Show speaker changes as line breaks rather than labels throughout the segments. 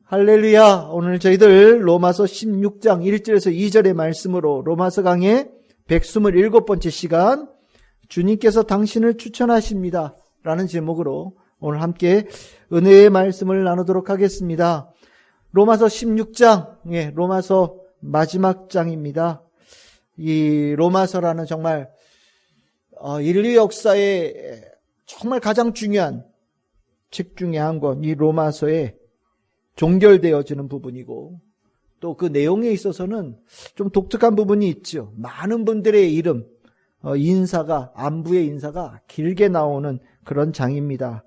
할렐루야. 오늘 저희들 로마서 16장 1절에서 2절의 말씀으로 로마서 강의 127번째 시간, 주님께서 당신을 추천하십니다 라는 제목으로 오늘 함께 은혜의 말씀을 나누도록 하겠습니다. 로마서 16장, 로마서 마지막 장입니다. 이 로마서라는 정말 인류 역사에 정말 가장 중요한 책 중에 한 권, 이 로마서에 종결되어지는 부분이고, 또 그 내용에 있어서는 좀 독특한 부분이 있죠. 많은 분들의 이름, 인사가, 안부의 인사가 길게 나오는 그런 장입니다.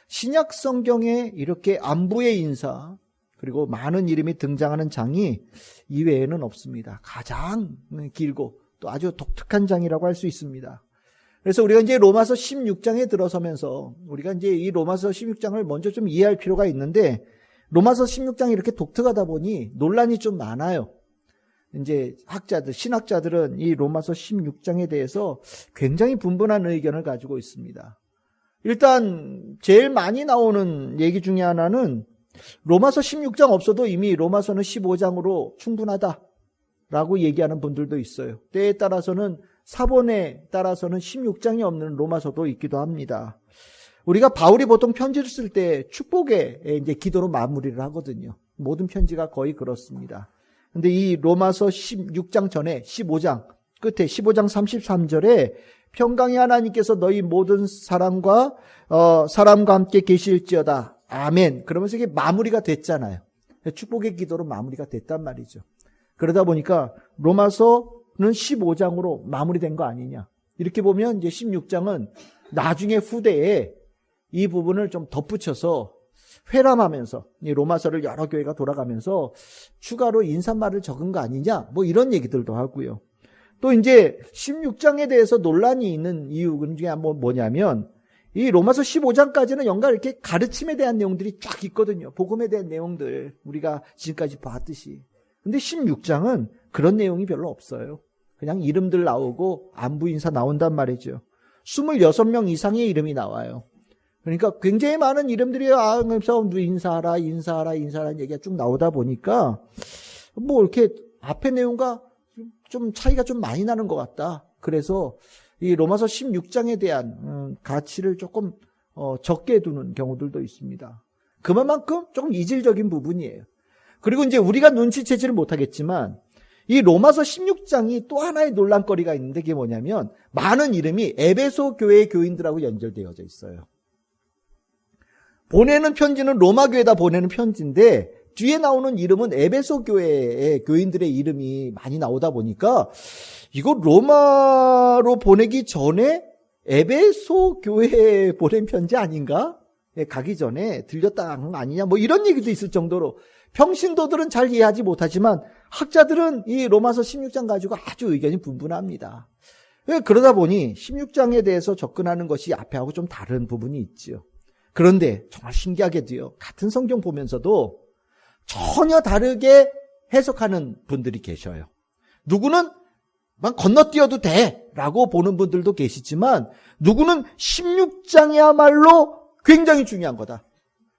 신약 성경에 이렇게 안부의 인사, 그리고 많은 이름이 등장하는 장이 이외에는 없습니다. 가장 길고 또 아주 독특한 장이라고 할 수 있습니다. 그래서 우리가 이제 로마서 16장에 들어서면서 우리가 이제 이 로마서 16장을 먼저 좀 이해할 필요가 있는데, 로마서 16장이 이렇게 독특하다 보니 논란이 좀 많아요. 이제 학자들, 신학자들은 이 로마서 16장에 대해서 굉장히 분분한 의견을 가지고 있습니다. 일단 제일 많이 나오는 얘기 중에 하나는 로마서 16장 없어도 이미 로마서는 15장으로 충분하다라고 얘기하는 분들도 있어요. 때에 따라서는 사본에 따라서는 16장이 없는 로마서도 있기도 합니다. 우리가 바울이 보통 편지를 쓸 때 축복의 이제 기도로 마무리를 하거든요. 모든 편지가 거의 그렇습니다. 근데 이 로마서 16장 전에 15장 끝에 15장 33절에 평강의 하나님께서 너희 모든 사람과 함께 계실지어다. 아멘. 그러면서 이게 마무리가 됐잖아요. 축복의 기도로 마무리가 됐단 말이죠. 그러다 보니까 로마서는 15장으로 마무리된 거 아니냐. 이렇게 보면 이제 16장은 나중에 후대에 이 부분을 좀 덧붙여서 회람하면서 이 로마서를 여러 교회가 돌아가면서 추가로 인사말을 적은 거 아니냐, 뭐 이런 얘기들도 하고요. 또 이제 16장에 대해서 논란이 있는 이유 중에 뭐냐면, 이 로마서 15장까지는 뭔가 이렇게 가르침에 대한 내용들이 쫙 있거든요. 복음에 대한 내용들 우리가 지금까지 봤듯이. 근데 16장은 그런 내용이 별로 없어요. 그냥 이름들 나오고 안부 인사 나온단 말이죠. 26명 이상의 이름이 나와요. 그러니까 굉장히 많은 이름들이 인사하라는 얘기가 쭉 나오다 보니까 뭐 이렇게 앞의 내용과 좀 차이가 좀 많이 나는 것 같다. 그래서 이 로마서 16장에 대한 가치를 조금 적게 두는 경우들도 있습니다. 그만큼 조금 이질적인 부분이에요. 그리고 이제 우리가 눈치채지를 못하겠지만 이 로마서 16장이 또 하나의 논란거리가 있는데, 그게 뭐냐면 많은 이름이 에베소 교회의 교인들하고 연결되어져 있어요. 보내는 편지는 로마 교회에다 보내는 편지인데 뒤에 나오는 이름은 에베소 교회의 교인들의 이름이 많이 나오다 보니까 이거 로마로 보내기 전에 에베소 교회에 보낸 편지 아닌가? 가기 전에 들렸다 한 거 아니냐? 뭐 이런 얘기도 있을 정도로 평신도들은 잘 이해하지 못하지만 학자들은 이 로마서 16장 가지고 아주 의견이 분분합니다. 그러다 보니 16장에 대해서 접근하는 것이 앞에하고 좀 다른 부분이 있죠. 그런데 정말 신기하게도요, 같은 성경 보면서도 전혀 다르게 해석하는 분들이 계셔요. 누구는 막 건너뛰어도 돼 라고 보는 분들도 계시지만, 누구는 16장이야말로 굉장히 중요한 거다.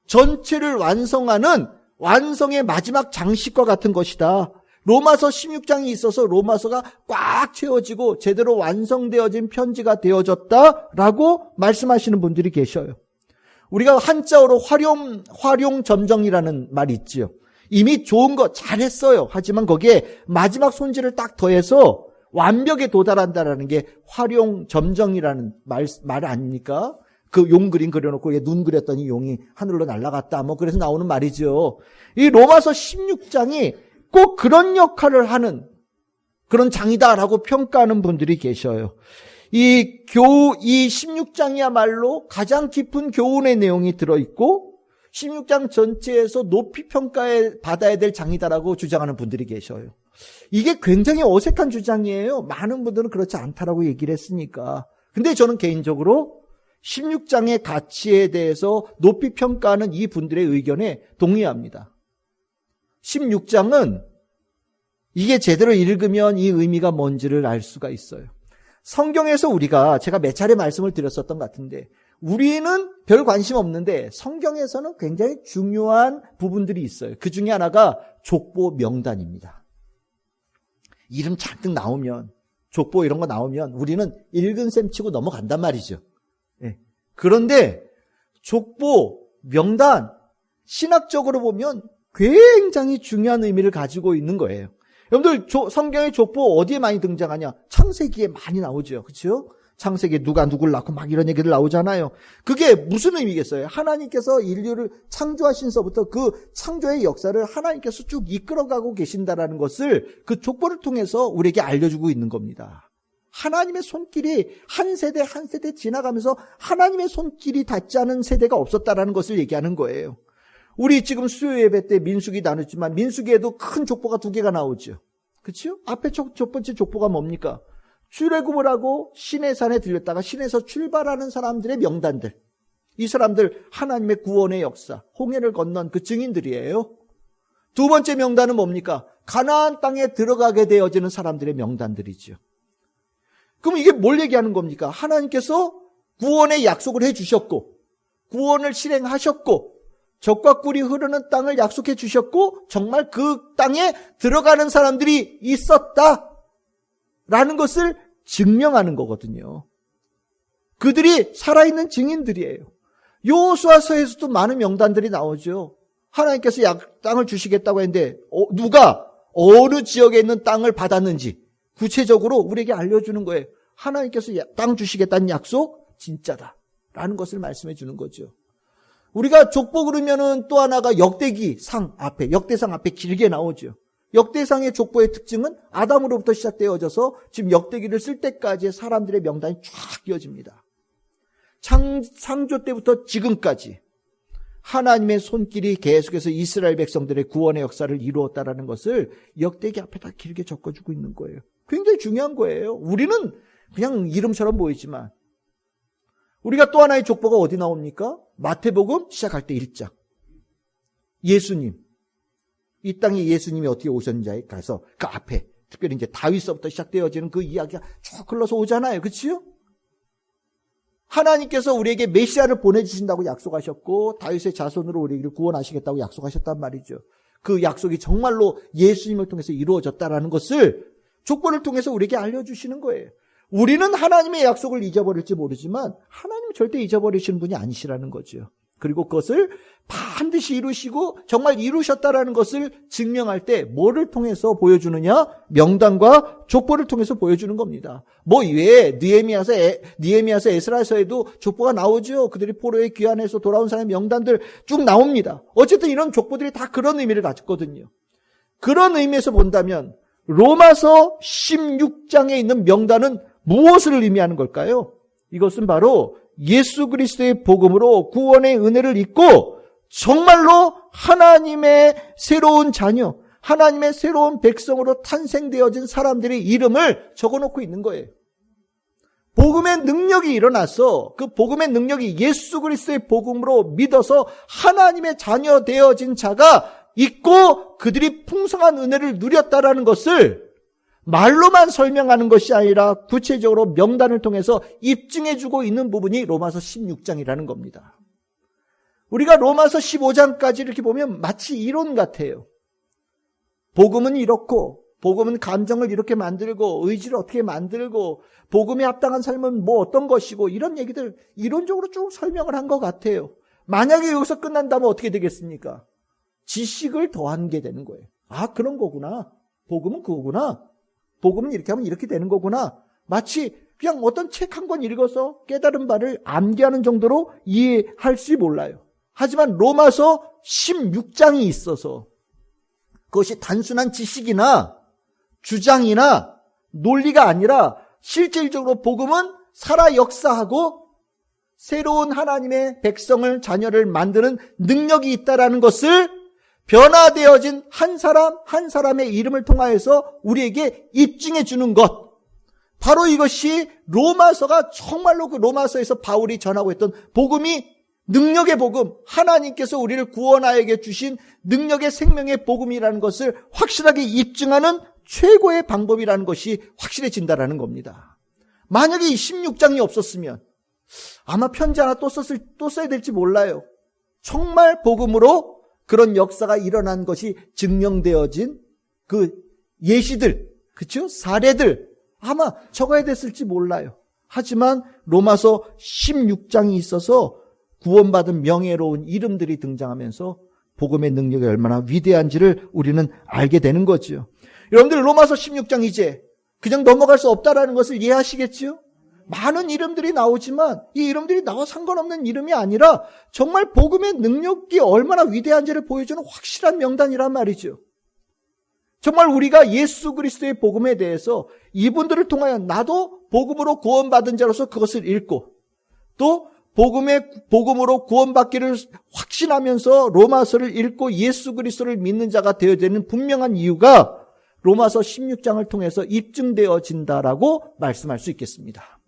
전체를 완성하는 완성의 마지막 장식과 같은 것이다. 로마서 16장이 있어서 로마서가 꽉 채워지고 제대로 완성되어진 편지가 되어졌다라고 말씀하시는 분들이 계셔요. 우리가 한자어로 활용점정이라는 말이 있지요. 이미 좋은 거 잘했어요. 하지만 거기에 마지막 손질을 딱 더해서 완벽에 도달한다라는 게 활용점정이라는 말 아닙니까? 그 용 그림 그려놓고 눈 그렸더니 용이 하늘로 날아갔다. 뭐 그래서 나오는 말이죠. 이 로마서 16장이 꼭 그런 역할을 하는 그런 장이다라고 평가하는 분들이 계셔요. 이 16장이야말로 가장 깊은 교훈의 내용이 들어있고 16장 전체에서 높이 평가에 받아야 될 장이다라고 주장하는 분들이 계셔요. 이게 굉장히 어색한 주장이에요. 많은 분들은 그렇지 않다라고 얘기를 했으니까. 근데 저는 개인적으로 16장의 가치에 대해서 높이 평가하는 이 분들의 의견에 동의합니다. 16장은 이게 제대로 읽으면 이 의미가 뭔지를 알 수가 있어요. 성경에서 제가 몇 차례 말씀을 드렸었던 것 같은데, 우리는 별 관심 없는데 성경에서는 굉장히 중요한 부분들이 있어요. 그 중에 하나가 족보 명단입니다. 이름 잔뜩 나오면, 족보 이런 거 나오면 우리는 읽은 셈 치고 넘어간단 말이죠. 예. 그런데 족보 명단, 신학적으로 보면 굉장히 중요한 의미를 가지고 있는 거예요. 여러분들 성경의 족보 어디에 많이 등장하냐? 창세기에 많이 나오죠. 그렇죠? 창세기에 누가 누굴 낳고 막 이런 얘기들 나오잖아요. 그게 무슨 의미겠어요? 하나님께서 인류를 창조하신서부터 그 창조의 역사를 하나님께서 쭉 이끌어가고 계신다라는 것을 그 족보를 통해서 우리에게 알려주고 있는 겁니다. 하나님의 손길이 한 세대 한 세대 지나가면서 하나님의 손길이 닿지 않은 세대가 없었다라는 것을 얘기하는 거예요. 우리 지금 수요 예배 때 민수기 나눴지만 민수기에도 큰 족보가 2개가 나오죠. 그렇죠? 앞에 첫 번째 족보가 뭡니까? 출애굽을 하고 시내산에 들렸다가 시내에서 출발하는 사람들의 명단들. 이 사람들 하나님의 구원의 역사, 홍해를 건넌 그 증인들이에요. 두 번째 명단은 뭡니까? 가나안 땅에 들어가게 되어지는 사람들의 명단들이죠. 그럼 이게 뭘 얘기하는 겁니까? 하나님께서 구원의 약속을 해주셨고 구원을 실행하셨고 젖과 꿀이 흐르는 땅을 약속해 주셨고 정말 그 땅에 들어가는 사람들이 있었다라는 것을 증명하는 거거든요. 그들이 살아있는 증인들이에요. 여호수아서에서도 많은 명단들이 나오죠. 하나님께서 땅을 주시겠다고 했는데 누가 어느 지역에 있는 땅을 받았는지 구체적으로 우리에게 알려주는 거예요. 하나님께서 땅 주시겠다는 약속 진짜다라는 것을 말씀해 주는 거죠. 우리가 족보 그러면은 또 하나가 역대기상 앞에, 역대상 앞에 길게 나오죠. 역대상의 족보의 특징은 아담으로부터 시작되어져서 지금 역대기를 쓸 때까지의 사람들의 명단이 쫙 이어집니다. 창조 때부터 지금까지 하나님의 손길이 계속해서 이스라엘 백성들의 구원의 역사를 이루었다라는 것을 역대기 앞에다 길게 적어주고 있는 거예요. 굉장히 중요한 거예요. 우리는 그냥 이름처럼 보이지만 우리가 또 하나의 족보가 어디 나옵니까? 마태복음 시작할 때 1장. 예수님. 이 땅에 예수님이 어떻게 오셨는지에 가서 그 앞에 특별히 이제 다윗서부터 시작되어지는 그 이야기가 쭉 흘러서 오잖아요. 그렇죠? 하나님께서 우리에게 메시아를 보내주신다고 약속하셨고 다윗의 자손으로 우리를 구원하시겠다고 약속하셨단 말이죠. 그 약속이 정말로 예수님을 통해서 이루어졌다라는 것을 족보를 통해서 우리에게 알려주시는 거예요. 우리는 하나님의 약속을 잊어버릴지 모르지만 하나님은 절대 잊어버리시는 분이 아니시라는 거죠. 그리고 그것을 반드시 이루시고 정말 이루셨다라는 것을 증명할 때 뭐를 통해서 보여주느냐? 명단과 족보를 통해서 보여주는 겁니다. 뭐 이외에 느헤미야서 에스라서에도 족보가 나오죠. 그들이 포로의 귀환에서 돌아온 사람의 명단들 쭉 나옵니다. 어쨌든 이런 족보들이 다 그런 의미를 가졌거든요. 그런 의미에서 본다면 로마서 16장에 있는 명단은 무엇을 의미하는 걸까요? 이것은 바로 예수 그리스도의 복음으로 구원의 은혜를 입고 정말로 하나님의 새로운 자녀, 하나님의 새로운 백성으로 탄생되어진 사람들의 이름을 적어놓고 있는 거예요. 복음의 능력이 일어나서 그 복음의 능력이 예수 그리스도의 복음으로 믿어서 하나님의 자녀 되어진 자가 있고 그들이 풍성한 은혜를 누렸다라는 것을 말로만 설명하는 것이 아니라 구체적으로 명단을 통해서 입증해주고 있는 부분이 로마서 16장이라는 겁니다. 우리가 로마서 15장까지 이렇게 보면 마치 이론 같아요. 복음은 이렇고 복음은 감정을 이렇게 만들고 의지를 어떻게 만들고 복음에 합당한 삶은 뭐 어떤 것이고 이런 얘기들 이론적으로 쭉 설명을 한 것 같아요. 만약에 여기서 끝난다면 어떻게 되겠습니까? 지식을 더한 게 되는 거예요. 아, 그런 거구나. 복음은 그거구나. 복음은 이렇게 하면 이렇게 되는 거구나. 마치 그냥 어떤 책 한 권 읽어서 깨달은 바를 암기하는 정도로 이해할지 몰라요. 하지만 로마서 16장이 있어서 그것이 단순한 지식이나 주장이나 논리가 아니라 실질적으로 복음은 살아 역사하고 새로운 하나님의 백성을 자녀를 만드는 능력이 있다라는 것을 변화되어진 한 사람 한 사람의 이름을 통하여서 우리에게 입증해 주는 것. 바로 이것이 로마서가 정말로 그 로마서에서 바울이 전하고 있던 복음이 능력의 복음, 하나님께서 우리를 구원하여 주신 능력의 생명의 복음이라는 것을 확실하게 입증하는 최고의 방법이라는 것이 확실해진다라는 겁니다. 만약에 이 16장이 없었으면 아마 편지 하나 또 써야 될지 몰라요. 정말 복음으로 그런 역사가 일어난 것이 증명되어진 그 예시들, 그렇죠? 사례들 아마 적어야 됐을지 몰라요. 하지만 로마서 16장이 있어서 구원받은 명예로운 이름들이 등장하면서 복음의 능력이 얼마나 위대한지를 우리는 알게 되는 거죠. 여러분들 로마서 16장 이제 그냥 넘어갈 수 없다라는 것을 이해하시겠죠? 많은 이름들이 나오지만 이 이름들이 나와 상관없는 이름이 아니라 정말 복음의 능력이 얼마나 위대한지를 보여주는 확실한 명단이란 말이죠. 정말 우리가 예수 그리스도의 복음에 대해서 이분들을 통하여 나도 복음으로 구원받은 자로서 그것을 읽고 또 복음으로 구원받기를 확신하면서 로마서를 읽고 예수 그리스도를 믿는 자가 되어야 되는 분명한 이유가 로마서 16장을 통해서 입증되어진다라고 말씀할 수 있겠습니다.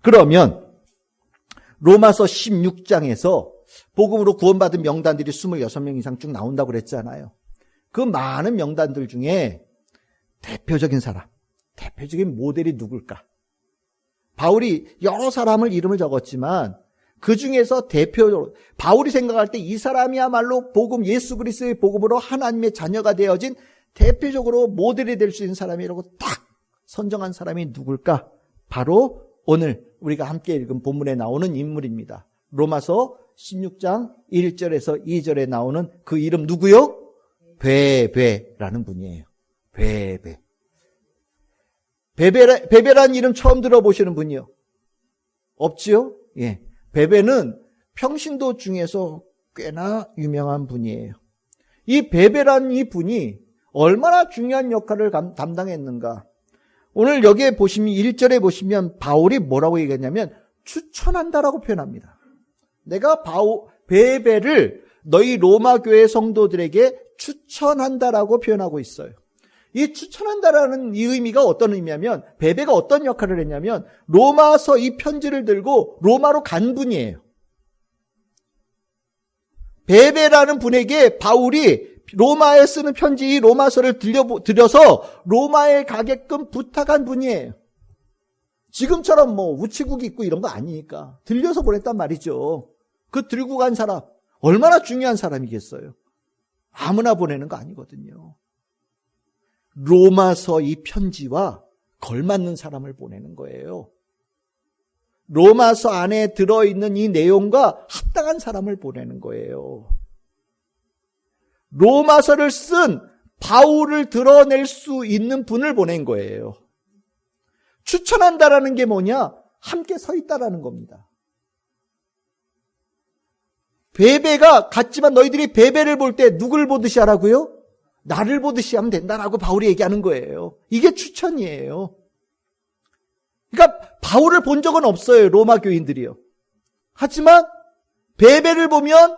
그러면 로마서 16장에서 복음으로 구원받은 명단들이 26명 이상 쭉 나온다고 그랬잖아요. 그 많은 명단들 중에 대표적인 사람, 대표적인 모델이 누굴까? 바울이 여러 사람을 이름을 적었지만 그 중에서 대표적으로 바울이 생각할 때 이 사람이야말로 복음, 예수 그리스도의 복음으로 하나님의 자녀가 되어진 대표적으로 모델이 될 수 있는 사람이라고 딱 선정한 사람이 누굴까? 바로 오늘 우리가 함께 읽은 본문에 나오는 인물입니다. 로마서 16장 1절에서 2절에 나오는 그 이름 누구요? 베베라는 분이에요. 베베. 베베란 이름 처음 들어보시는 분이요? 없지요? 예. 베베는 평신도 중에서 꽤나 유명한 분이에요. 이 베베란 이 분이 얼마나 중요한 역할을 담당했는가? 오늘 여기에 보시면 1절에 보시면 바울이 뭐라고 얘기했냐면 추천한다라고 표현합니다. 내가 베베를 너희 로마 교회 성도들에게 추천한다라고 표현하고 있어요. 이 추천한다라는 이 의미가 어떤 의미냐면 베베가 어떤 역할을 했냐면 로마서 이 편지를 들고 로마로 간 분이에요. 베베라는 분에게 바울이 로마에 쓰는 편지 이 로마서를 들여서 로마에 가게끔 부탁한 분이에요. 지금처럼 뭐 우체국이 있고 이런 거 아니니까 들려서 보냈단 말이죠. 그 들고 간 사람 얼마나 중요한 사람이겠어요. 아무나 보내는 거 아니거든요. 로마서 이 편지와 걸맞는 사람을 보내는 거예요. 로마서 안에 들어있는 이 내용과 합당한 사람을 보내는 거예요. 로마서를 쓴 바울을 드러낼 수 있는 분을 보낸 거예요. 추천한다라는 게 뭐냐? 함께 서 있다라는 겁니다. 베베가 같지만 너희들이 베베를 볼 때 누굴 보듯이 하라고요? 나를 보듯이 하면 된다라고 바울이 얘기하는 거예요. 이게 추천이에요. 그러니까 바울을 본 적은 없어요. 로마 교인들이요. 하지만 베베를 보면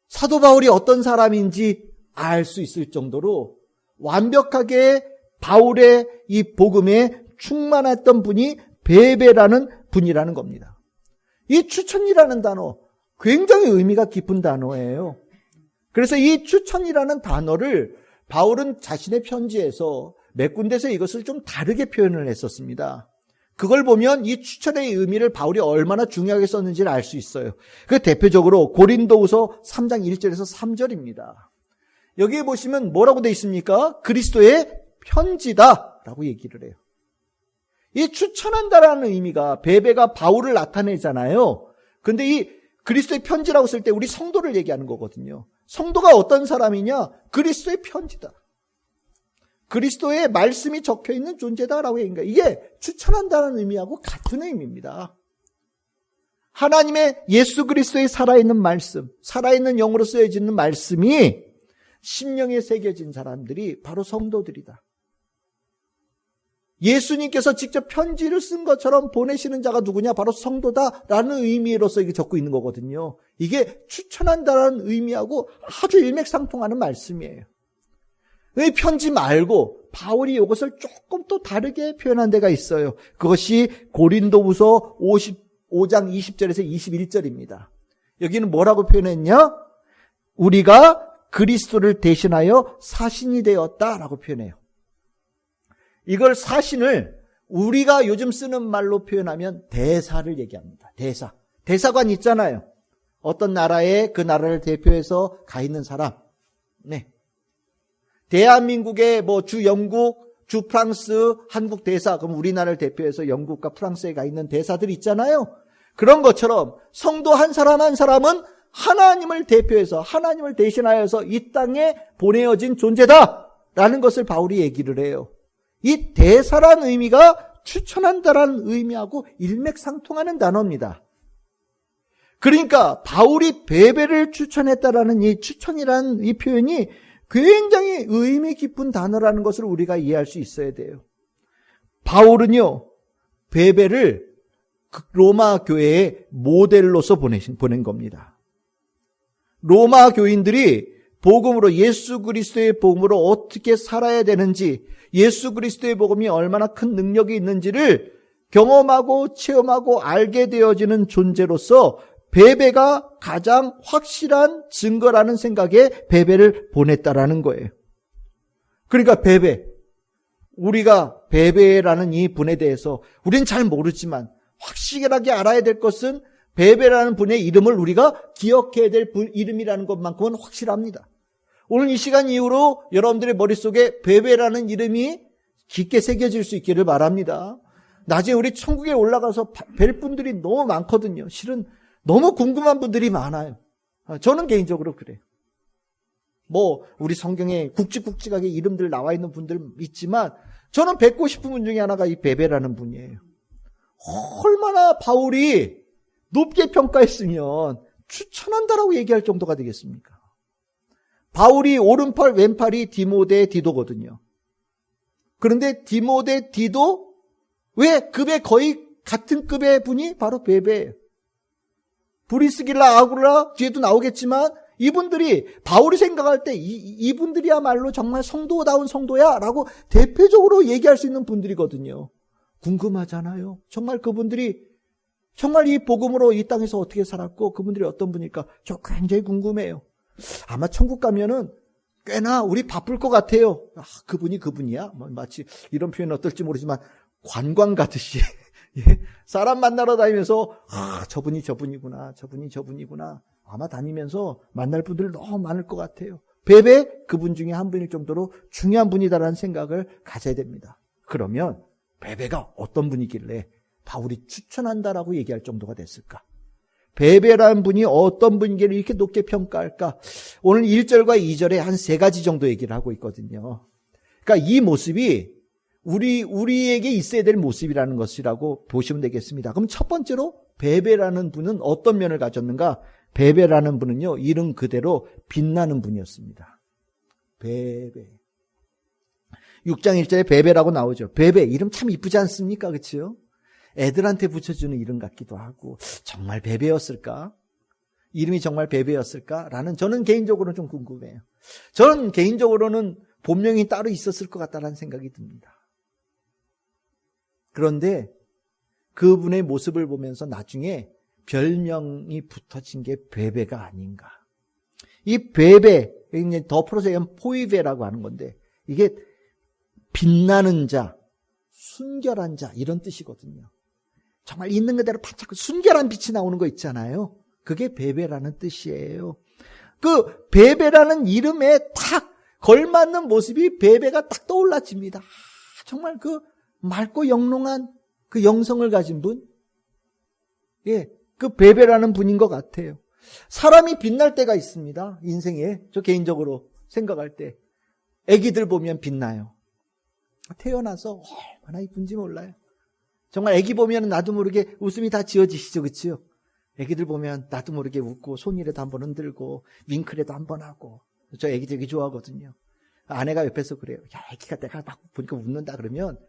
사도 바울이 어떤 사람인지 알 수 있을 정도로 완벽하게 바울의 이 복음에 충만했던 분이 베베라는 분이라는 겁니다. 이 추천이라는 단어 굉장히 의미가 깊은 단어예요. 그래서 이 추천이라는 단어를 바울은 자신의 편지에서 몇 군데서 이것을 좀 다르게 표현을 했었습니다. 그걸 보면 이 추천의 의미를 바울이 얼마나 중요하게 썼는지를 알 수 있어요. 그 대표적으로 고린도후서 3장 1절에서 3절입니다. 여기에 보시면 뭐라고 되어 있습니까? 그리스도의 편지다라고 얘기를 해요. 이 추천한다라는 의미가 베베가 바울을 나타내잖아요. 근데 이 그리스도의 편지라고 쓸 때 우리 성도를 얘기하는 거거든요. 성도가 어떤 사람이냐? 그리스도의 편지다. 그리스도의 말씀이 적혀있는 존재다라고 얘기합니다. 이게 추천한다는 의미하고 같은 의미입니다. 하나님의 예수 그리스도의 살아있는 말씀, 살아있는 영으로 쓰여지는 말씀이 심령에 새겨진 사람들이 바로 성도들이다. 예수님께서 직접 편지를 쓴 것처럼 보내시는 자가 누구냐? 바로 성도다라는 의미로서 이게 적고 있는 거거든요. 이게 추천한다라는 의미하고 아주 일맥상통하는 말씀이에요. 이 편지 말고 바울이 이것을 조금 또 다르게 표현한 데가 있어요. 그것이 고린도후서 55장 20절에서 21절입니다. 여기는 뭐라고 표현했냐? 우리가 그리스도를 대신하여 사신이 되었다라고 표현해요. 이걸 사신을 우리가 요즘 쓰는 말로 표현하면 대사를 얘기합니다. 대사. 대사관 있잖아요. 어떤 나라에 그 나라를 대표해서 가 있는 사람. 네. 대한민국의 주 영국, 주 프랑스, 한국 대사. 그럼 우리나라를 대표해서 영국과 프랑스에 가 있는 대사들이 있잖아요. 그런 것처럼 성도 한 사람 한 사람은 하나님을 대표해서 하나님을 대신하여서 이 땅에 보내어진 존재다라는 것을 바울이 얘기를 해요. 이 대사란 의미가 추천한다라는 의미하고 일맥상통하는 단어입니다. 그러니까 바울이 베베를 추천했다라는 이 추천이라는 이 표현이 굉장히 의미 깊은 단어라는 것을 우리가 이해할 수 있어야 돼요. 바울은요, 베베를 로마 교회의 모델로서 보낸 겁니다. 로마 교인들이 복음으로 예수 그리스도의 복음으로 어떻게 살아야 되는지, 예수 그리스도의 복음이 얼마나 큰 능력이 있는지를 경험하고 체험하고 알게 되어지는 존재로서 베베가 가장 확실한 증거라는 생각에 베베를 보냈다라는 거예요. 그러니까 베베, 우리가 베베라는 이 분에 대해서 우리는 잘 모르지만 확실하게 알아야 될 것은 베베라는 분의 이름을 우리가 기억해야 될 이름이라는 것만큼은 확실합니다. 오늘 이 시간 이후로 여러분들의 머릿속에 베베라는 이름이 깊게 새겨질 수 있기를 바랍니다. 나중에 우리 천국에 올라가서 뵐 분들이 너무 많거든요. 실은 너무 궁금한 분들이 많아요. 저는 개인적으로 그래요. 우리 성경에 굵직굵직하게 이름들 나와 있는 분들 있지만 저는 뵙고 싶은 분 중에 하나가 이 베베라는 분이에요. 얼마나 바울이 높게 평가했으면 추천한다라고 얘기할 정도가 되겠습니까? 바울이 오른팔 왼팔이 디모데 디도거든요. 그런데 디모데 디도 왜 급에 거의 같은 급의 분이 바로 베베예요. 브리스길라 아굴라 뒤에도 나오겠지만 이분들이 바울이 생각할 때 이분들이야말로 정말 성도다운 성도야 라고 대표적으로 얘기할 수 있는 분들이거든요. 궁금하잖아요. 정말 그분들이 정말 이 복음으로 이 땅에서 어떻게 살았고 그분들이 어떤 분일까 저 굉장히 궁금해요. 아마 천국 가면은 꽤나 우리 바쁠 것 같아요. 그분이 그분이야? 마치 이런 표현은 어떨지 모르지만 관광 가듯이 사람 만나러 다니면서 저분이 저분이구나, 저분이 저분이구나 아마 다니면서 만날 분들 너무 많을 것 같아요. 베베 그분 중에 한 분일 정도로 중요한 분이다라는 생각을 가져야 됩니다. 그러면 베베가 어떤 분이길래 바울이 추천한다라고 얘기할 정도가 됐을까? 베베라는 분이 어떤 분이길래 이렇게 높게 평가할까? 오늘 1절과 2절에 한 3가지 정도 얘기를 하고 있거든요. 그러니까 이 모습이 우리에게 있어야 될 모습이라는 것이라고 보시면 되겠습니다. 그럼 첫 번째로 베베라는 분은 어떤 면을 가졌는가? 베베라는 분은요, 이름 그대로 빛나는 분이었습니다. 베베. 6장 1절에 베베라고 나오죠. 베베, 이름 참 이쁘지 않습니까? 그렇죠? 애들한테 붙여주는 이름 같기도 하고 정말 베베였을까? 이름이 정말 베베였을까? 라는 저는 개인적으로는 좀 궁금해요. 저는 개인적으로는 본명이 따로 있었을 것 같다는 생각이 듭니다. 그런데 그분의 모습을 보면서 나중에 별명이 붙어진 게 베베가 아닌가. 이 베베, 더 풀어서 얘기하면 포이베라고 하는 건데 이게 빛나는 자, 순결한 자 이런 뜻이거든요. 정말 있는 그대로 바짝 순결한 빛이 나오는 거 있잖아요. 그게 베베라는 뜻이에요. 그 베베라는 이름에 딱 걸맞는 모습이 베베가 딱 떠올라집니다. 정말 그 맑고 영롱한 그 영성을 가진 분, 그 베베라는 분인 것 같아요. 사람이 빛날 때가 있습니다. 인생에 저 개인적으로 생각할 때 아기들 보면 빛나요. 태어나서 얼마나 이쁜지 몰라요. 정말 아기 보면 나도 모르게 웃음이 다 지어지시죠, 그렇죠? 아기들 보면 나도 모르게 웃고 손이라도 한번 흔들고 윙크라도 한번 하고 저 아기 되게 좋아하거든요. 아내가 옆에서 그래요. 야, 아기가 내가 막 보니까 웃는다 그러면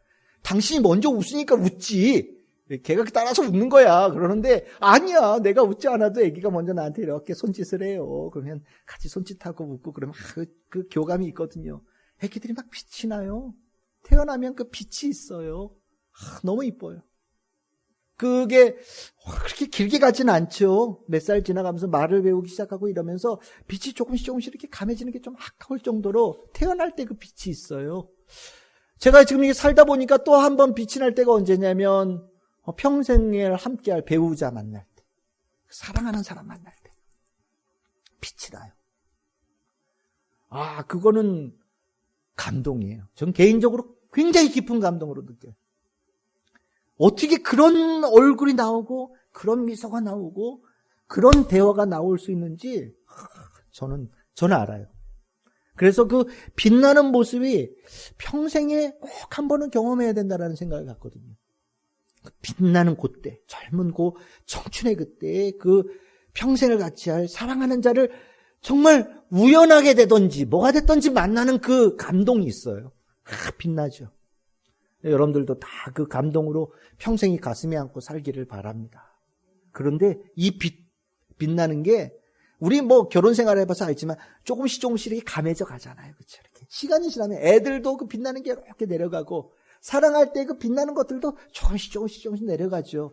당신이 먼저 웃으니까 웃지. 걔가 따라서 웃는 거야. 그러는데 아니야. 내가 웃지 않아도 아기가 먼저 나한테 이렇게 손짓을 해요. 그러면 같이 손짓하고 웃고 그러면 그 교감이 있거든요. 아기들이 막 빛이 나요. 태어나면 그 빛이 있어요. 너무 이뻐요. 그게 그렇게 길게 가진 않죠. 몇 살 지나가면서 말을 배우기 시작하고 이러면서 빛이 조금씩 이렇게 감해지는 게 좀 아까울 정도로 태어날 때 그 빛이 있어요. 제가 지금 이게 살다 보니까 또 한 번 빛이 날 때가 언제냐면 평생을 함께할 배우자 만날 때, 사랑하는 사람 만날 때 빛이 나요. 그거는 감동이에요. 전 개인적으로 굉장히 깊은 감동으로 느껴요. 어떻게 그런 얼굴이 나오고 그런 미소가 나오고 그런 대화가 나올 수 있는지 저는 알아요. 그래서 그 빛나는 모습이 평생에 꼭 한 번은 경험해야 된다라는 생각을 갖거든요. 빛나는 그때, 젊은 청춘의 그때에 그 평생을 같이 할 사랑하는 자를 정말 우연하게 되든지 뭐가 됐든지 만나는 그 감동이 있어요. 빛나죠. 여러분들도 다 그 감동으로 평생이 가슴에 안고 살기를 바랍니다. 그런데 이 빛나는 게 우리 결혼 생활을 해봐서 알지만 조금씩 이렇게 감해져 가잖아요. 그렇죠? 이렇게 시간이 지나면 애들도 그 빛나는 게 이렇게 내려가고 사랑할 때 그 빛나는 것들도 조금씩 내려가죠.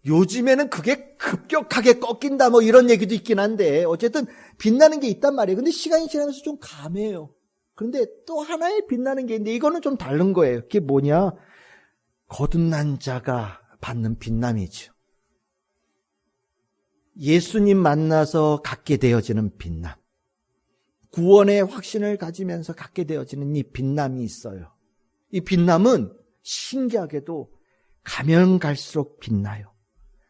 요즘에는 그게 급격하게 꺾인다 이런 얘기도 있긴 한데 어쨌든 빛나는 게 있단 말이에요. 근데 시간이 지나면서 좀 감해요. 그런데 또 하나의 빛나는 게 있는데 이거는 좀 다른 거예요. 그게 뭐냐? 거듭난 자가 받는 빛남이죠. 예수님 만나서 갖게 되어지는 빛남. 구원의 확신을 가지면서 갖게 되어지는 이 빛남이 있어요. 이 빛남은 신기하게도 가면 갈수록 빛나요.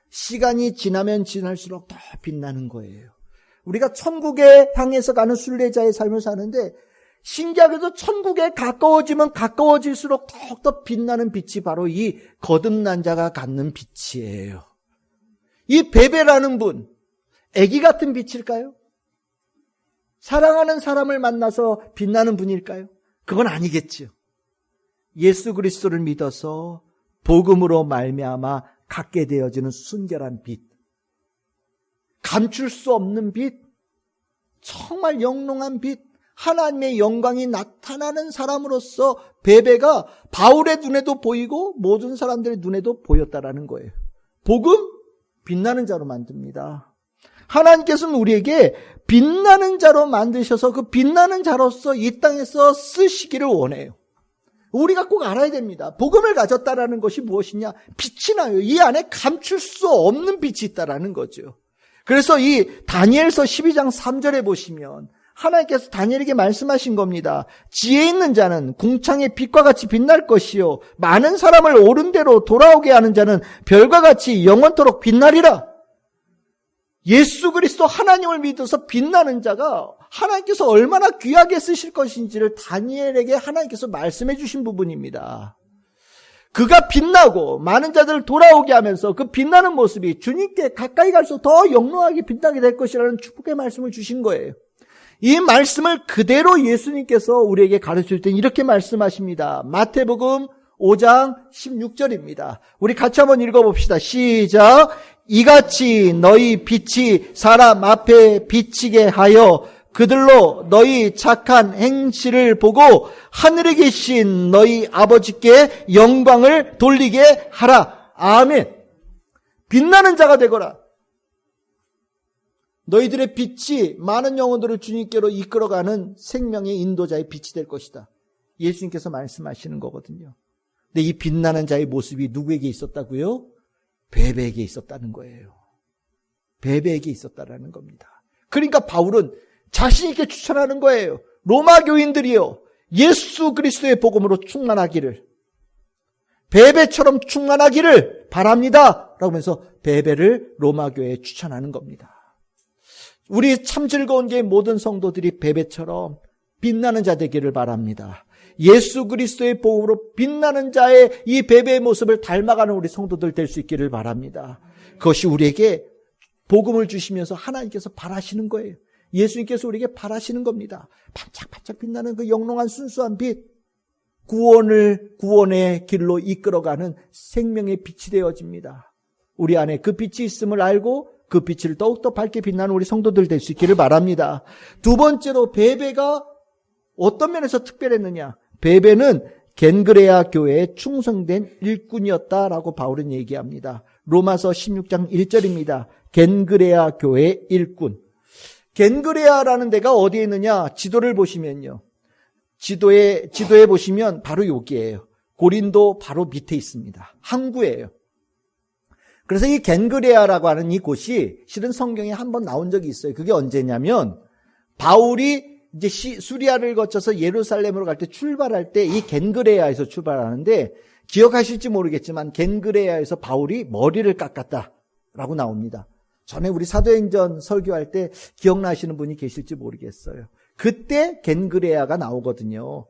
시간이 지나면 지날수록 더 빛나는 거예요. 우리가 천국에 향해서 가는 순례자의 삶을 사는데 신기하게도 천국에 가까워지면 가까워질수록 더욱더 빛나는 빛이 바로 이 거듭난 자가 갖는 빛이에요. 이 베베라는 분, 아기 같은 빛일까요? 사랑하는 사람을 만나서 빛나는 분일까요? 그건 아니겠죠. 예수 그리스도를 믿어서 복음으로 말미암아 갖게 되어지는 순결한 빛, 감출 수 없는 빛, 정말 영롱한 빛, 하나님의 영광이 나타나는 사람으로서 베베가 바울의 눈에도 보이고 모든 사람들의 눈에도 보였다라는 거예요. 복음, 빛나는 자로 만듭니다. 하나님께서는 우리에게 빛나는 자로 만드셔서 그 빛나는 자로서 이 땅에서 쓰시기를 원해요. 우리가 꼭 알아야 됩니다. 복음을 가졌다라는 것이 무엇이냐? 빛이 나요. 이 안에 감출 수 없는 빛이 있다라는 거죠. 그래서 이 다니엘서 12장 3절에 보시면 하나님께서 다니엘에게 말씀하신 겁니다. 지혜 있는 자는 궁창의 빛과 같이 빛날 것이요 많은 사람을 옳은 대로 돌아오게 하는 자는 별과 같이 영원토록 빛나리라. 예수 그리스도 하나님을 믿어서 빛나는 자가 하나님께서 얼마나 귀하게 쓰실 것인지를 다니엘에게 하나님께서 말씀해 주신 부분입니다. 그가 빛나고 많은 자들을 돌아오게 하면서 그 빛나는 모습이 주님께 가까이 갈수록 더 영롱하게 빛나게 될 것이라는 축복의 말씀을 주신 거예요. 이 말씀을 그대로 예수님께서 우리에게 가르칠 때 이렇게 말씀하십니다. 마태복음 5장 16절입니다. 우리 같이 한번 읽어봅시다. 시작. 이같이 너희 빛이 사람 앞에 비치게 하여 그들로 너희 착한 행실을 보고 하늘에 계신 너희 아버지께 영광을 돌리게 하라. 아멘. 빛나는 자가 되거라. 너희들의 빛이 많은 영혼들을 주님께로 이끌어가는 생명의 인도자의 빛이 될 것이다. 예수님께서 말씀하시는 거거든요. 근데 이 빛나는 자의 모습이 누구에게 있었다고요? 베베에게 있었다는 거예요. 베베에게 있었다라는 겁니다. 그러니까 바울은 자신 있게 추천하는 거예요. 로마 교인들이요, 예수 그리스도의 복음으로 충만하기를, 베베처럼 충만하기를 바랍니다 라고 하면서 베베를 로마 교회에 추천하는 겁니다. 우리 참 즐거운 게 모든 성도들이 베베처럼 빛나는 자 되기를 바랍니다. 예수 그리스도의 복음으로 빛나는 자의 이 베베의 모습을 닮아가는 우리 성도들 될 수 있기를 바랍니다. 그것이 우리에게 복음을 주시면서 하나님께서 바라시는 거예요. 예수님께서 우리에게 바라시는 겁니다. 반짝반짝 빛나는 그 영롱한 순수한 빛, 구원의 길로 이끌어가는 생명의 빛이 되어집니다. 우리 안에 그 빛이 있음을 알고 그 빛을 더욱더 밝게 빛나는 우리 성도들 될 수 있기를 바랍니다. 두 번째로 베베가 어떤 면에서 특별했느냐? 베베는 겐그레아 교회에 충성된 일꾼이었다라고 바울은 얘기합니다. 로마서 16장 1절입니다. 겐그레아 교회의 일꾼. 겐그레아라는 데가 어디에 있느냐? 지도를 보시면요. 지도에 보시면 바로 여기예요. 고린도 바로 밑에 있습니다. 항구예요. 그래서 이 겐그레아라고 하는 이 곳이 실은 성경에 한번 나온 적이 있어요. 그게 언제냐면 바울이 이제 수리아를 거쳐서 예루살렘으로 갈 때 출발할 때 이 겐그레아에서 출발하는데 기억하실지 모르겠지만 겐그레아에서 바울이 머리를 깎았다라고 나옵니다. 전에 우리 사도행전 설교할 때 기억나시는 분이 계실지 모르겠어요. 그때 겐그레아가 나오거든요.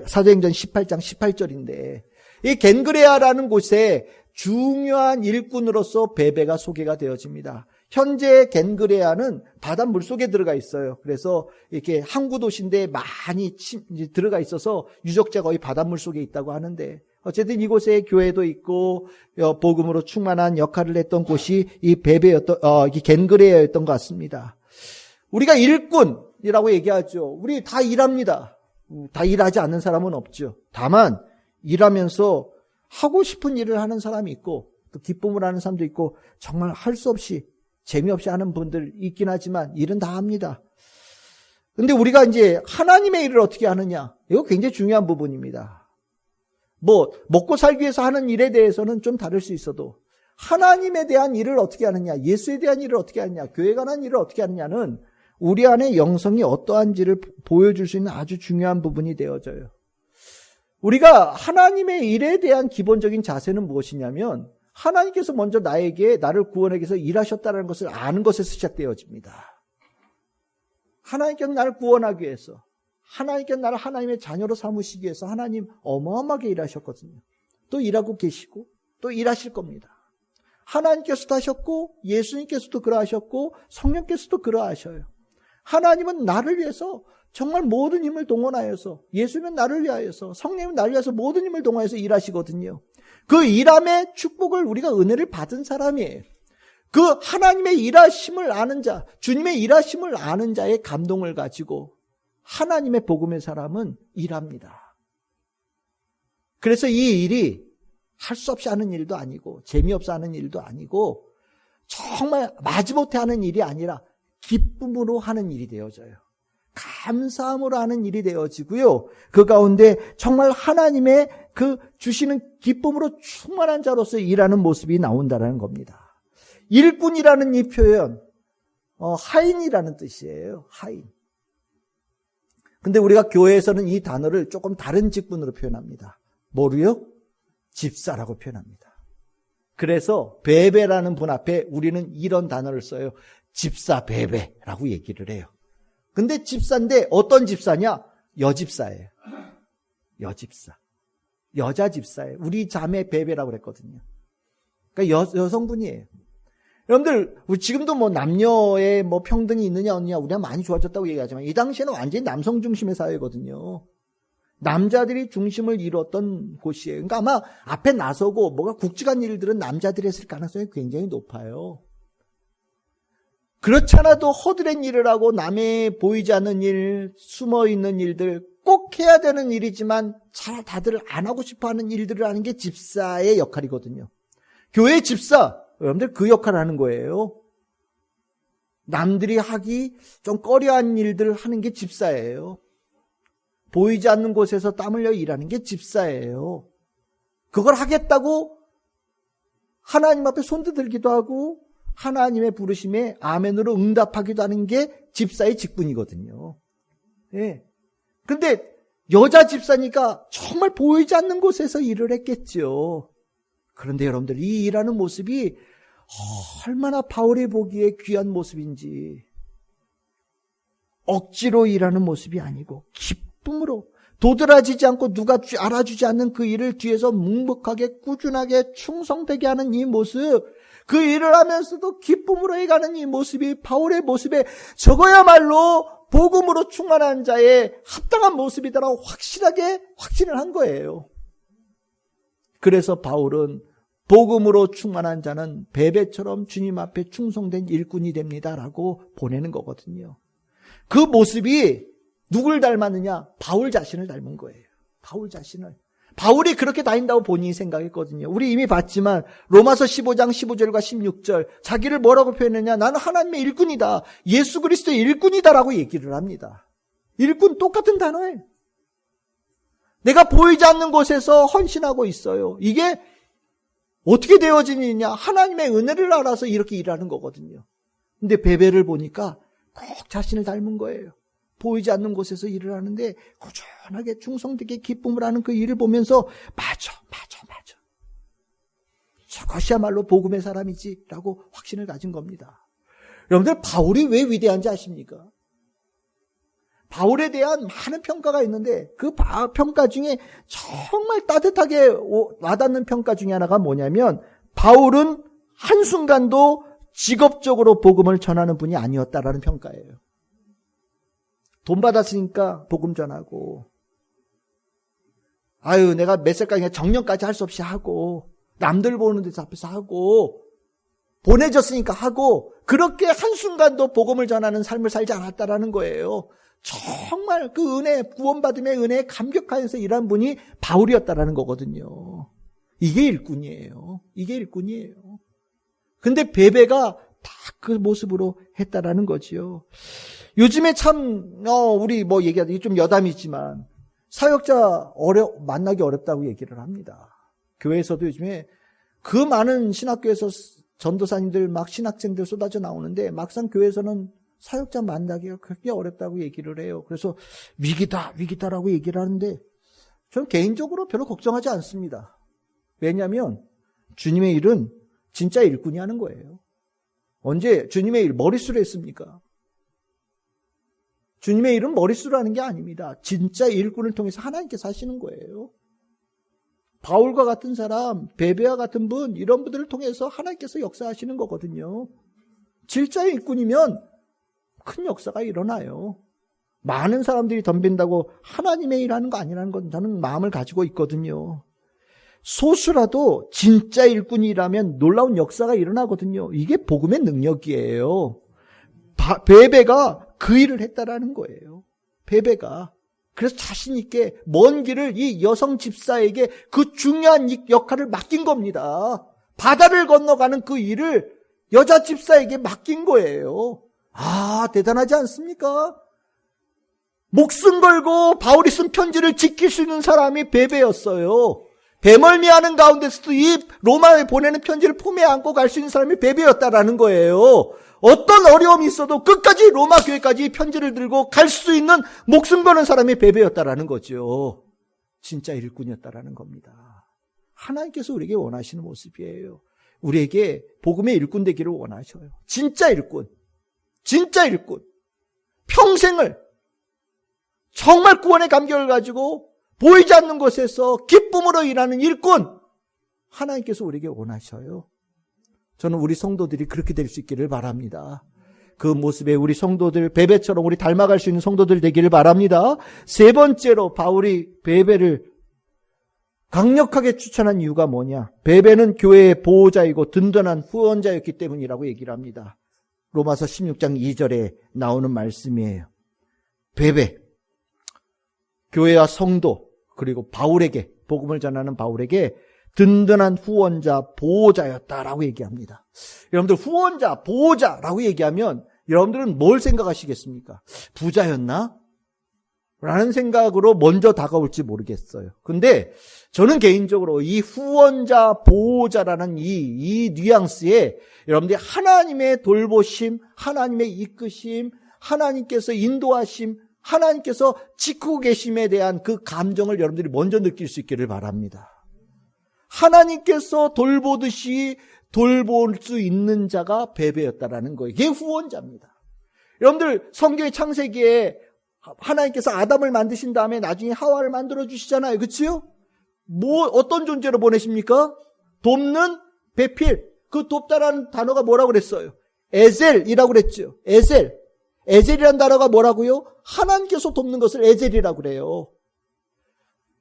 사도행전 18장 18절인데 이 겐그레아라는 곳에 중요한 일꾼으로서 베베가 소개가 되어집니다. 현재 겐그레아는 바다 물속에 들어가 있어요. 그래서 이렇게 항구 도시인데 많이 들어가 있어서 유적지가 거의 바닷물 속에 있다고 하는데 어쨌든 이곳에 교회도 있고 복음으로 충만한 역할을 했던 곳이 이 겐그레아였던 것 같습니다. 우리가 일꾼이라고 얘기하죠. 우리 다 일합니다. 다 일하지 않는 사람은 없죠. 다만 일하면서 하고 싶은 일을 하는 사람이 있고 또 기쁨을 하는 사람도 있고 정말 할 수 없이 재미없이 하는 분들 있긴 하지만 일은 다 합니다. 근데 우리가 이제 하나님의 일을 어떻게 하느냐, 이거 굉장히 중요한 부분입니다. 먹고 살기 위해서 하는 일에 대해서는 좀 다를 수 있어도 하나님에 대한 일을 어떻게 하느냐, 예수에 대한 일을 어떻게 하느냐, 교회에 관한 일을 어떻게 하느냐는 우리 안에 영성이 어떠한지를 보여줄 수 있는 아주 중요한 부분이 되어져요. 우리가 하나님의 일에 대한 기본적인 자세는 무엇이냐면 하나님께서 먼저 나를 구원하기 위해서 일하셨다는 것을 아는 것에서 시작되어집니다. 하나님께서 나를 구원하기 위해서, 하나님께서 나를 하나님의 자녀로 삼으시기 위해서 하나님 어마어마하게 일하셨거든요. 또 일하고 계시고 또 일하실 겁니다. 하나님께서도 하셨고 예수님께서도 그러하셨고 성령께서도 그러하셔요. 하나님은 나를 위해서 정말 모든 힘을 동원하여서, 예수님은 나를 위하여서, 성령은 나를 위해서 모든 힘을 동원해서 일하시거든요. 그 일함의 축복을 우리가 은혜를 받은 사람이에요. 그 하나님의 일하심을 아는 자, 주님의 일하심을 아는 자의 감동을 가지고 하나님의 복음의 사람은 일합니다. 그래서 이 일이 할 수 없이 하는 일도 아니고 재미없어 하는 일도 아니고 정말 마지못해 하는 일이 아니라 기쁨으로 하는 일이 되어져요. 감사함으로 하는 일이 되어지고요. 그 가운데 정말 하나님의 그 주시는 기쁨으로 충만한 자로서 일하는 모습이 나온다는 겁니다. 일꾼이라는 이 표현, 하인이라는 뜻이에요. 하인. 근데 우리가 교회에서는 이 단어를 조금 다른 직분으로 표현합니다. 뭐로요? 집사라고 표현합니다. 그래서 베베라는 분 앞에 우리는 이런 단어를 써요. 집사 베베라고 얘기를 해요. 근데 집사인데 어떤 집사냐? 여집사예요. 여집사. 여자 집사예요. 우리 자매 베베라고 그랬거든요. 그러니까 여성분이에요. 여러분들, 지금도 남녀의 평등이 있느냐 없느냐 우리가 많이 좋아졌다고 얘기하지만 이 당시에는 완전히 남성 중심의 사회거든요. 남자들이 중심을 이뤘던 곳이에요. 그러니까 아마 앞에 나서고 뭐가 굵직한 일들은 남자들이 했을 가능성이 굉장히 높아요. 그렇지 않아도 허드렛 일을 하고 남의 보이지 않는 일, 숨어있는 일들, 꼭 해야 되는 일이지만 잘 다들 안 하고 싶어하는 일들을 하는 게 집사의 역할이거든요. 교회 집사, 여러분들 그 역할을 하는 거예요. 남들이 하기 좀 꺼려한 일들을 하는 게 집사예요. 보이지 않는 곳에서 땀 흘려 일하는 게 집사예요. 그걸 하겠다고 하나님 앞에 손도 들기도 하고 하나님의 부르심에 아멘으로 응답하기도 하는 게 집사의 직분이거든요. 예. 근데 여자 집사니까 정말 보이지 않는 곳에서 일을 했겠죠. 그런데 여러분들 이 일하는 모습이 얼마나 바울이 보기에 귀한 모습인지, 억지로 일하는 모습이 아니고 기쁨으로 도드라지지 않고 누가 알아주지 않는 그 일을 뒤에서 묵묵하게 꾸준하게 충성되게 하는 이 모습, 그 일을 하면서도 기쁨으로 해가는 이 모습이 바울의 모습에 저거야말로 복음으로 충만한 자의 합당한 모습이다라고 확실하게 확신을 한 거예요. 그래서 바울은 복음으로 충만한 자는 베베처럼 주님 앞에 충성된 일꾼이 됩니다라고 보내는 거거든요. 그 모습이 누굴 닮았느냐? 바울 자신을 닮은 거예요. 바울 자신을. 바울이 그렇게 다닌다고 본인이 생각했거든요. 우리 이미 봤지만 로마서 15장 15절과 16절 자기를 뭐라고 표현했냐? 나는 하나님의 일꾼이다. 예수 그리스도의 일꾼이다라고 얘기를 합니다. 일꾼 똑같은 단어예요. 내가 보이지 않는 곳에서 헌신하고 있어요. 이게 어떻게 되어지느냐? 하나님의 은혜를 알아서 이렇게 일하는 거거든요. 근데 베베를 보니까 꼭 자신을 닮은 거예요. 보이지 않는 곳에서 일을 하는데 꾸준하게 충성되게 기쁨을 하는 그 일을 보면서 맞아. 저것이야말로 복음의 사람이지 라고 확신을 가진 겁니다. 여러분들 바울이 왜 위대한지 아십니까? 바울에 대한 많은 평가가 있는데 그 평가 중에 정말 따뜻하게 와닿는 평가 중에 하나가 뭐냐면 바울은 한순간도 직업적으로 복음을 전하는 분이 아니었다라는 평가예요. 돈 받았으니까 복음 전하고 내가 몇 살까지 정년까지 할 수 없이 하고 남들 보는 데서 앞에서 하고 보내졌으니까 하고 그렇게 한순간도 복음을 전하는 삶을 살지 않았다라는 거예요. 정말 그 은혜, 구원받음의 은혜에 감격하여서 일한 분이 바울이었다라는 거거든요. 이게 일꾼이에요. 근데 베베가 다 그 모습으로 했다라는 거지요. 요즘에 참, 우리 얘기하다, 좀 여담이지만, 사역자 만나기 어렵다고 얘기를 합니다. 교회에서도 요즘에 그 많은 신학교에서 전도사님들 막 신학생들 쏟아져 나오는데 막상 교회에서는 사역자 만나기가 그렇게 어렵다고 얘기를 해요. 그래서 위기다라고 얘기를 하는데 저는 개인적으로 별로 걱정하지 않습니다. 왜냐하면 주님의 일은 진짜 일꾼이 하는 거예요. 언제 주님의 일 머릿수로 했습니까? 주님의 일은 머릿수로 하는 게 아닙니다. 진짜 일꾼을 통해서 하나님께서 하시는 거예요. 바울과 같은 사람, 베베와 같은 분, 이런 분들을 통해서 하나님께서 역사하시는 거거든요. 진짜 일꾼이면 큰 역사가 일어나요. 많은 사람들이 덤빈다고 하나님의 일하는 거 아니라는 건 저는 마음을 가지고 있거든요. 소수라도 진짜 일꾼이라면 놀라운 역사가 일어나거든요. 이게 복음의 능력이에요. 베베가 그 일을 했다라는 거예요. 베베가. 그래서 자신 있게 먼 길을 이 여성 집사에게 그 중요한 역할을 맡긴 겁니다. 바다를 건너가는 그 일을 여자 집사에게 맡긴 거예요. 대단하지 않습니까? 목숨 걸고 바울이 쓴 편지를 지킬 수 있는 사람이 베베였어요. 배멀미하는 가운데서도 이 로마에 보내는 편지를 품에 안고 갈 수 있는 사람이 베베였다라는 거예요. 어떤 어려움이 있어도 끝까지 로마 교회까지 편지를 들고 갈 수 있는 목숨 거는 사람이 베베였다라는 거죠. 진짜 일꾼이었다라는 겁니다. 하나님께서 우리에게 원하시는 모습이에요. 우리에게 복음의 일꾼 되기를 원하셔요. 진짜 일꾼. 평생을 정말 구원의 감격을 가지고 보이지 않는 곳에서 기쁨으로 일하는 일꾼. 하나님께서 우리에게 원하셔요. 저는 우리 성도들이 그렇게 될 수 있기를 바랍니다. 그 모습에 우리 성도들, 베베처럼 우리 닮아갈 수 있는 성도들 되기를 바랍니다. 세 번째로 바울이 베베를 강력하게 추천한 이유가 뭐냐? 베베는 교회의 보호자이고 든든한 후원자였기 때문이라고 얘기를 합니다. 로마서 16장 2절에 나오는 말씀이에요. 베베, 교회와 성도, 그리고 바울에게, 복음을 전하는 바울에게 든든한 후원자, 보호자였다라고 얘기합니다. 여러분들 후원자, 보호자라고 얘기하면 여러분들은 뭘 생각하시겠습니까? 부자였나? 라는 생각으로 먼저 다가올지 모르겠어요. 근데 저는 개인적으로 이 후원자, 보호자라는 이 뉘앙스에 여러분들이 하나님의 돌보심, 하나님의 이끄심, 하나님께서 인도하심, 하나님께서 지키고 계심에 대한 그 감정을 여러분들이 먼저 느낄 수 있기를 바랍니다. 하나님께서 돌보듯이 돌볼 수 있는 자가 베베였다라는 거예요. 이게 후원자입니다. 여러분들 성경의 창세기에 하나님께서 아담을 만드신 다음에 나중에 하와를 만들어 주시잖아요. 그렇죠? 어떤 존재로 보내십니까? 돕는 배필. 그 돕다라는 단어가 뭐라고 그랬어요? 에젤이라고 그랬죠. 에젤이라는 단어가 뭐라고요? 하나님께서 돕는 것을 에젤이라고 그래요.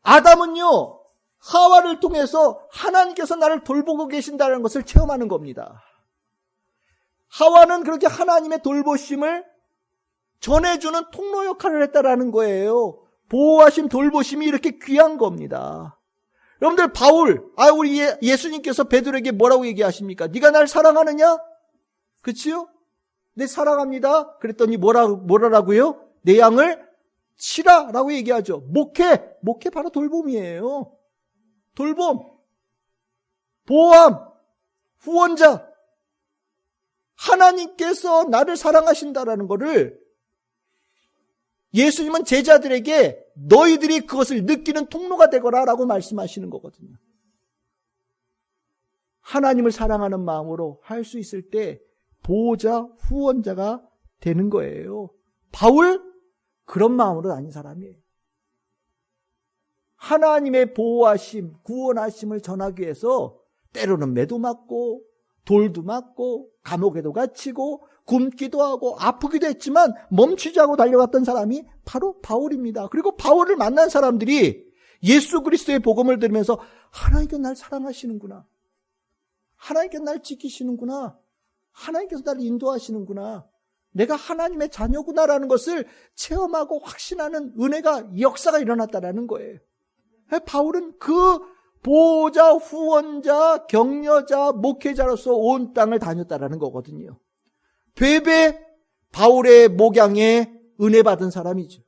아담은요, 하와를 통해서 하나님께서 나를 돌보고 계신다는 것을 체험하는 겁니다. 하와는 그렇게 하나님의 돌보심을 전해주는 통로 역할을 했다라는 거예요. 보호하심, 돌보심이 이렇게 귀한 겁니다. 여러분들 바울, 우리 예수님께서 베드로에게 뭐라고 얘기하십니까? 네가 날 사랑하느냐? 그치요? 네, 사랑합니다. 그랬더니 뭐라고요? 내 양을 치라라고 얘기하죠. 목회 바로 돌봄이에요. 돌봄, 보호함, 후원자. 하나님께서 나를 사랑하신다라는 것을 예수님은 제자들에게 너희들이 그것을 느끼는 통로가 되거라 라고 말씀하시는 거거든요. 하나님을 사랑하는 마음으로 할 수 있을 때 보호자, 후원자가 되는 거예요. 바울 그런 마음으로 다닌 사람이에요. 하나님의 보호하심, 구원하심을 전하기 위해서 때로는 매도 맞고 돌도 맞고 감옥에도 갇히고 굶기도 하고 아프기도 했지만 멈추지 않고 달려갔던 사람이 바로 바울입니다. 그리고 바울을 만난 사람들이 예수 그리스도의 복음을 들으면서 하나님께서 날 사랑하시는구나. 하나님께서 날 지키시는구나. 하나님께서 나를 인도하시는구나. 내가 하나님의 자녀구나라는 것을 체험하고 확신하는 은혜가, 역사가 일어났다라는 거예요. 바울은 그 보호자, 후원자, 격려자, 목회자로서 온 땅을 다녔다라는 거거든요. 베베, 바울의 목양에 은혜 받은 사람이죠.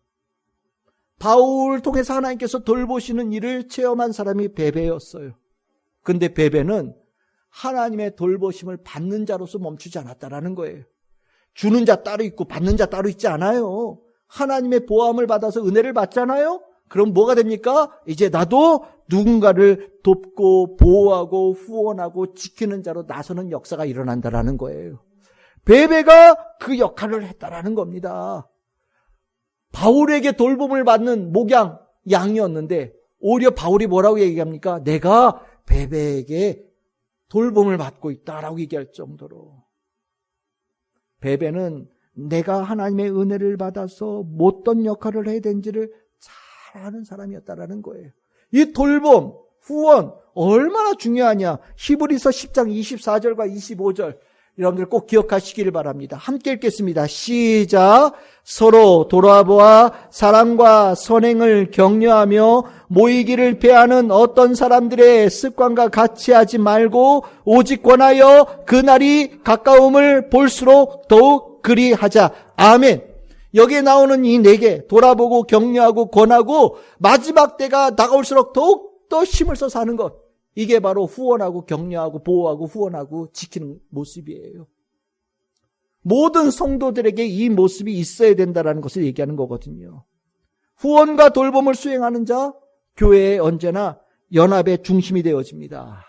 바울 통해서 하나님께서 돌보시는 일을 체험한 사람이 베베였어요. 근데 베베는 하나님의 돌보심을 받는 자로서 멈추지 않았다라는 거예요. 주는 자 따로 있고 받는 자 따로 있지 않아요. 하나님의 보호함을 받아서 은혜를 받잖아요. 그럼 뭐가 됩니까? 이제 나도 누군가를 돕고 보호하고 후원하고 지키는 자로 나서는 역사가 일어난다라는 거예요. 베베가 그 역할을 했다라는 겁니다. 바울에게 돌봄을 받는 목양, 양이었는데 오히려 바울이 뭐라고 얘기합니까? 내가 베베에게 돌봄을 받고 있다라고 얘기할 정도로. 베베는 내가 하나님의 은혜를 받아서 어떤 역할을 해야 되는지를 잘 아는 사람이었다라는 거예요. 이 돌봄, 후원 얼마나 중요하냐. 히브리서 10장 24절과 25절 여러분들 꼭 기억하시기를 바랍니다. 함께 읽겠습니다. 시작. 서로 돌아보아 사랑과 선행을 격려하며 모이기를 패하는 어떤 사람들의 습관과 같이 하지 말고 오직 권하여 그날이 가까움을 볼수록 더욱 그리하자. 아멘. 여기에 나오는 이 4개, 돌아보고 격려하고 권하고 마지막 때가 다가올수록 더욱 더 힘을 써서 하는 것. 이게 바로 후원하고 격려하고 보호하고 후원하고 지키는 모습이에요. 모든 성도들에게 이 모습이 있어야 된다는 것을 얘기하는 거거든요. 후원과 돌봄을 수행하는 자, 교회에 언제나 연합의 중심이 되어집니다.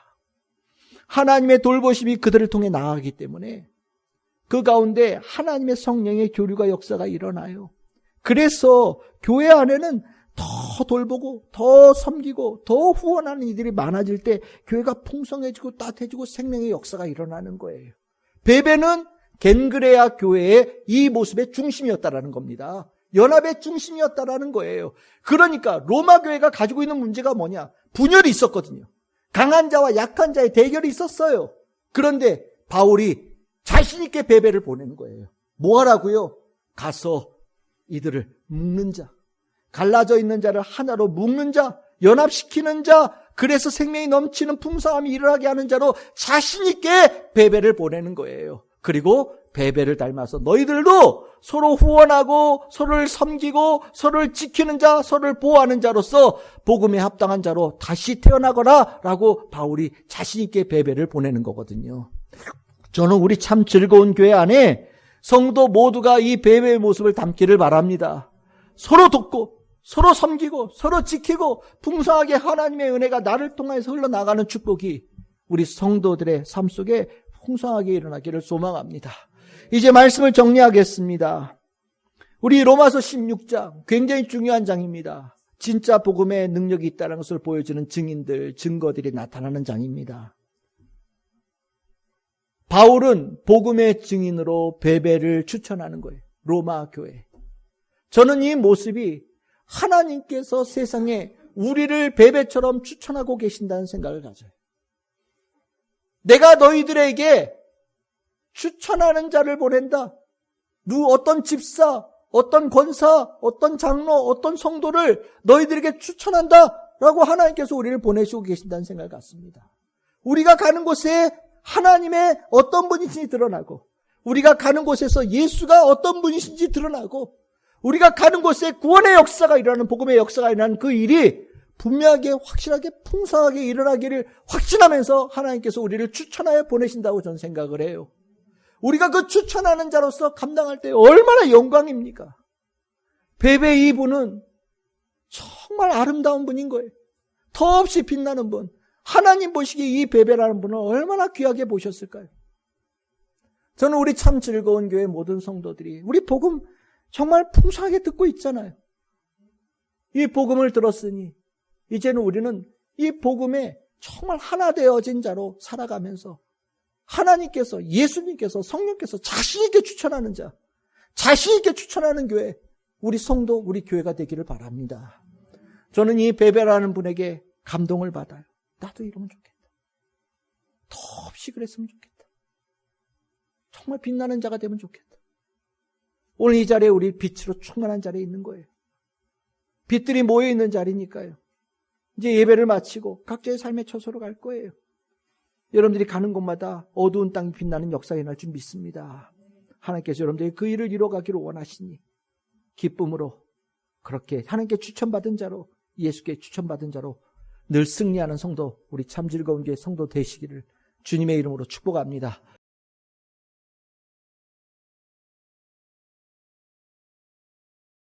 하나님의 돌보심이 그들을 통해 나아가기 때문에 그 가운데 하나님의 성령의 교류가 역사가 일어나요. 그래서 교회 안에는 더 돌보고 더 섬기고 더 후원하는 이들이 많아질 때 교회가 풍성해지고 따뜻해지고 생명의 역사가 일어나는 거예요. 베베는 겐그레아 교회의 이 모습의 중심이었다라는 겁니다. 연합의 중심이었다라는 거예요. 그러니까 로마 교회가 가지고 있는 문제가 뭐냐? 분열이 있었거든요. 강한 자와 약한 자의 대결이 있었어요. 그런데 바울이 자신 있게 베베를 보내는 거예요. 뭐 하라고요? 가서 이들을 묶는 자, 갈라져 있는 자를 하나로 묶는 자, 연합시키는 자, 그래서 생명이 넘치는 풍성함이 일어나게 하는 자로 자신 있게 베베를 보내는 거예요. 그리고 베베를 닮아서 너희들도 서로 후원하고 서로를 섬기고 서로를 지키는 자, 서로를 보호하는 자로서 복음에 합당한 자로 다시 태어나거라 라고 바울이 자신 있게 베베를 보내는 거거든요. 저는 우리 참 즐거운 교회 안에 성도 모두가 이 베베의 모습을 담기를 바랍니다. 서로 돕고 서로 섬기고 서로 지키고 풍성하게 하나님의 은혜가 나를 통해서 흘러나가는 축복이 우리 성도들의 삶 속에 풍성하게 일어나기를 소망합니다. 이제 말씀을 정리하겠습니다. 우리 로마서 16장 굉장히 중요한 장입니다. 진짜 복음의 능력이 있다는 것을 보여주는 증인들, 증거들이 나타나는 장입니다. 바울은 복음의 증인으로 베베를 추천하는 거예요. 로마 교회. 저는 이 모습이 하나님께서 세상에 우리를 베베처럼 추천하고 계신다는 생각을 가져요. 내가 너희들에게 추천하는 자를 보낸다. 어떤 집사, 어떤 권사, 어떤 장로, 어떤 성도를 너희들에게 추천한다 라고 하나님께서 우리를 보내시고 계신다는 생각을 갖습니다. 우리가 가는 곳에 하나님의 어떤 분이신지 드러나고 우리가 가는 곳에서 예수가 어떤 분이신지 드러나고 우리가 가는 곳에 구원의 역사가 일어나는, 복음의 역사가 일어나는 그 일이 분명하게 확실하게 풍성하게 일어나기를 확신하면서 하나님께서 우리를 추천하여 보내신다고 저는 생각을 해요. 우리가 그 추천하는 자로서 감당할 때 얼마나 영광입니까? 베베 이분은 정말 아름다운 분인 거예요. 더없이 빛나는 분. 하나님 보시기에 이 베베라는 분은 얼마나 귀하게 보셨을까요? 저는 우리 참 즐거운 교회 모든 성도들이 우리 복음 정말 풍성하게 듣고 있잖아요. 이 복음을 들었으니 이제는 우리는 이 복음에 정말 하나 되어진 자로 살아가면서 하나님께서, 예수님께서, 성령께서 자신 있게 추천하는 자, 자신 있게 추천하는 교회, 우리 성도, 우리 교회가 되기를 바랍니다. 저는 이 베베라는 분에게 감동을 받아요. 나도 이러면 좋겠다. 더없이 그랬으면 좋겠다. 정말 빛나는 자가 되면 좋겠다. 오늘 이 자리에 우리 빛으로 충만한 자리에 있는 거예요. 빛들이 모여있는 자리니까요. 이제 예배를 마치고 각자의 삶의 처소로 갈 거예요. 여러분들이 가는 곳마다 어두운 땅이 빛나는 역사가 일어날 줄 믿습니다. 하나님께서 여러분들이 그 일을 이뤄가기를 원하시니 기쁨으로 그렇게 하나님께 추천받은 자로, 예수께 추천받은 자로 늘 승리하는 성도, 우리 참 즐거운 교회 성도 되시기를 주님의 이름으로 축복합니다.